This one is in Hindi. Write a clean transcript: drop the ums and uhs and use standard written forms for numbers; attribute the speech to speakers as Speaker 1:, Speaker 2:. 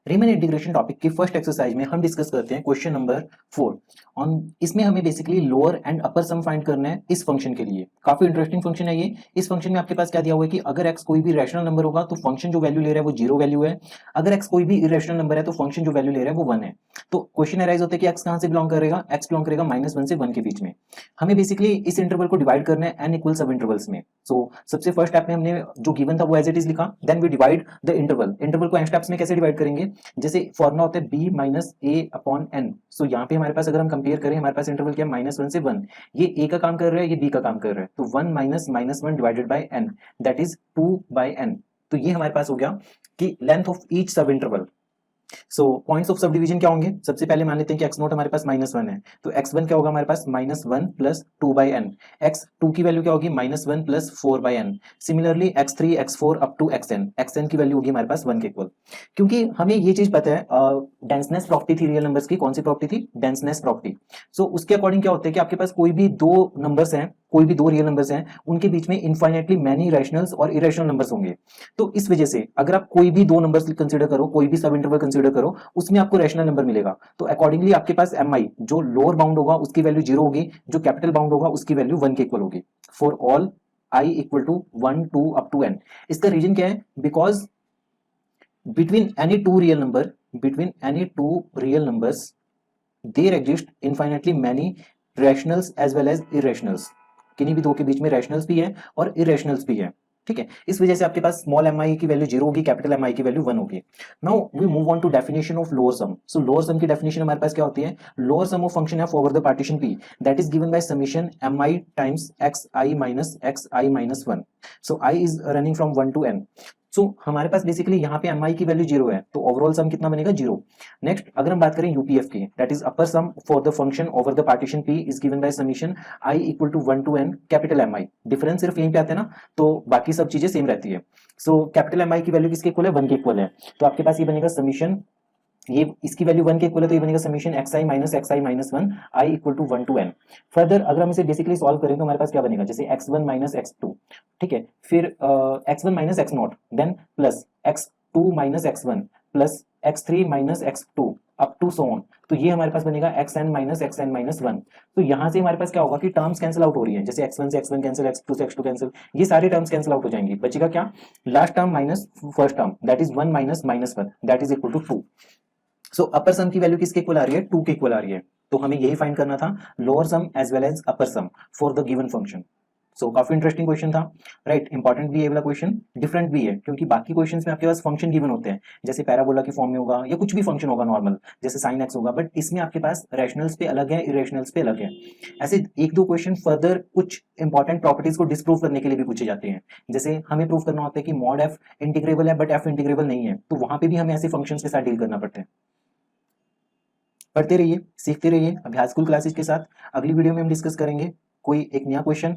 Speaker 1: रीमन इंटीग्रेशन टॉपिक की फर्स्ट एक्सरसाइज में हम डिस्कस करते हैं क्वेश्चन नंबर 4 ऑन। इसमें हमें basically lower and upper sum find करना है इस फंक्शन के लिए। काफी इंटरेस्टिंग फंक्शन है ये। इस फंक्शन में आपके पास क्या दिया हुआ है कि अगर x कोई भी रैशनल नंबर होगा तो फंक्शन जो वैल्यू ले रहा है वो जीरो वैल्यू है। अगर x कोई भी इरेशनल नंबर है तो फंक्शन जो वैल्यू ले रहा है वो 1 है। तो क्वेश्चन अराइज होता है कि x कहां से बिलोंग करेगा, x बिलोंग करेगा -1 से 1 के बीच में। हमें बेसिकली इस इंटरवल को डिवाइड करना है n इक्वल सब इंटरवल्स में। सो सबसे फर्स्ट स्टेप में हमने जो गिवन था वो एज इट इज लिखा, then we divide the interval को n स्टेप्स में कैसे डिवाइड करेंगे, जैसे फॉर्मुला होता है b minus a upon n. So यहाँ पे हमारे पास अगर हम कंपेयर करें, हमारे पास इंटरवल क्या है -1 से 1। ये a का काम कर रहा है, ये b का काम कर रहा है, तो 1 minus -1 divided by n, that is 2/n। तो ये हमारे पास हो गया कि लेंथ ऑफ ईच सब interval. So points of sub division क्या होंगे, सबसे पहले मान लेते हैं कि x नोट हमारे पास -1 है, तो x1 क्या होगा हमारे पास -1 प्लस 2/n। x2 की वैल्यू क्या होगी -1 plus 4/n। Similarly x3 x4 up to xn की वैल्यू होगी हमारे पास 1 के इक्वल। क्योंकि हमें ये चीज पता है, डेंसनेस प्रॉपर्टी थी रियल नंबर्स की। कौन सी प्रॉपर्टी थी? डेंसनेस प्रॉपर्टी। सो उसके अकॉर्डिंग क्या होता है कि आपके पास कोई भी दो नंबर्स हैं, कोई भी दो रियल नंबर्स हैं, उनके बीच में इनफाइनेटली मैनी रैशनल्स और इरेशनल नंबर्स होंगे। तो इस वजह से अगर आप कोई भी दो नंबर्स कंसीडर करो, कोई भी सब इंटरवल कंसीडर करो, उसमें आपको रैशनल नंबर मिलेगा। तो अकॉर्डिंगली आपके पास mi जो लोअर बाउंड होगा उसकी वैल्यू 0 होगी, जो कैपिटल बाउंड होगा उसकी वैल्यू 1 के इक्वल होगी for all i equal to 1 2 up to n। इसका रीजन क्या है? Because between any two real number between any two real numbers there exist infinitely many rationals as well as irrationals। किन्हीं भी दो के बीच में रैशनल्स भी है और इरेशनल्स भी है, ठीक है। इस वजह से आपके पास स्मॉल एम आई की वैल्यू 0 होगी, कैपिटल एम आई की वैल्यू 1 होगी। Now we move on to definition of lower sum. So lower sum की डेफिनेशन हमारे पास क्या होती है? Lower sum of function f over the partition p that is given by summation m i times x i minus 1। So i is running from 1 to n। सो हमारे पास बेसिकली यहाँ पे एम आई की वैल्यू 0 है, तो ओवरऑल सम कितना बनेगा? 0। नेक्स्ट अगर हम बात करें यूपीएफ की, that is upper sum for the function over the partition p is given by summation i equal to 1 to n capital m i. Difference सिर्फ यहीं पे आता है ना, तो बाकी सब चीजें सेम रहती है। सो कैपिटल एम आई की वैल्यू किसके इक्वल है? 1 के इक्वल है। तो आपके पास ये बनेगा समीशन, ये इसकी वैल्यू 1 के इक्वल है, तो ये बनेगा summation xi minus 1 i equal to 1 to n। Further अगर हम इसे बेसिकली सॉल्व करें तो हमारे पास क्या बनेगा, जैसे x1 माइनस x2, ठीक है, फिर x1 minus x naught, then plus x2 minus x1 plus x3 minus x2 up to so on. तो ये हमारे पास बनेगा xn माइनस 1। तो यहां से हमारे पास क्या होगा कि टर्म्स कैंसिल आउट हो रही है, जैसे x1 से x1 कैंसिल, x2 से x2 कैंसिल, ये सारे टर्म्स कैंसिल आउट हो जाएंगी। बचेगा क्या? Last term minus first term, that is 1 minus 1 that is equal to 2। So upper sum की वैल्यू किसके इक्वल आ रही है? 2 के इक्वल आ रही है। तो हमें यही फाइंड करना था, lower sum as well as upper sum for the given function. So काफी इंटरेस्टिंग क्वेश्चन था, राइट। इंपॉर्टेंट भी है वाला क्वेश्चन, डिफरेंट भी है, क्योंकि बाकी क्वेश्चंस में आपके पास फंक्शन गिवन होते हैं, जैसे पैराबोला की फॉर्म में होगा या कुछ भी फंक्शन होगा नॉर्मल, जैसे साइन एक्स होगा, बट इसमें आपके पास रैशनल्स पे अलग है, इरेशनल्स पे अलग है। ऐसे एक दो क्वेश्चन फर्दर कुछ इंपॉर्टेंट प्रॉपर्टीज को डिस्प्रूव करने के लिए भी पूछे जाते हैं। जैसे हमें प्रूव करना होता है कि मॉड एफ इंटीग्रेबल है बट एफ इंटीग्रेबल नहीं है, तो वहां पे भी हमें ऐसे फंक्शंस के साथ डील करना पड़ता है। पढ़ते रहिए, सीखते रहिए अभ्यास स्कूल क्लासेस के साथ। अगली वीडियो में हम डिस्कस करेंगे कोई एक नया क्वेश्चन